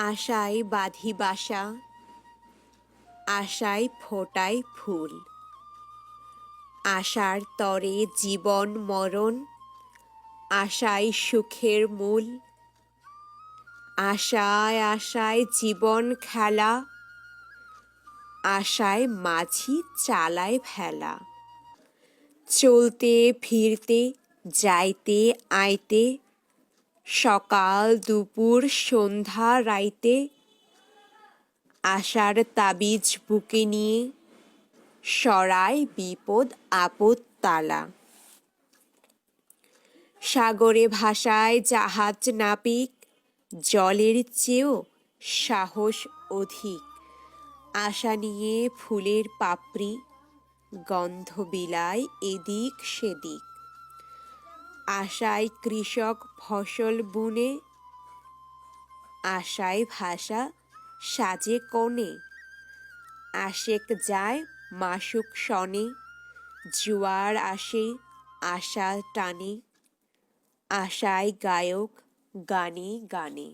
আশায় বাঁধি বাসা, আশায় ফোটাই ফুল। আশার তরে জীবন মরণ, আশাই সুখের মূল। আশায় আশায় জীবন খেলা, আশায় মাঝি চালায় ভেলা। চলতে ফিরতে যাইতে আইতে, সকাল দুপুর সন্ধ্যা রাইতে, আশার তাবিজ বুকে নিয়ে সরায় বিপদ আপদ তালা। সাগরে ভাসায় জাহাজ নাবিক, জলের চেয়েও সাহস অধিক। আশা নিয়ে ফুলের পাপড়ি, গন্ধ বিলায় এদিক সেদিক। আশায় কৃষক ফসল বুনে, আশায় ভাষা সাজে কনে। আশেক যায় মাসুক শনে, জোয়ার আসে আশা টানে। আশায় গায়ক গানে গানে।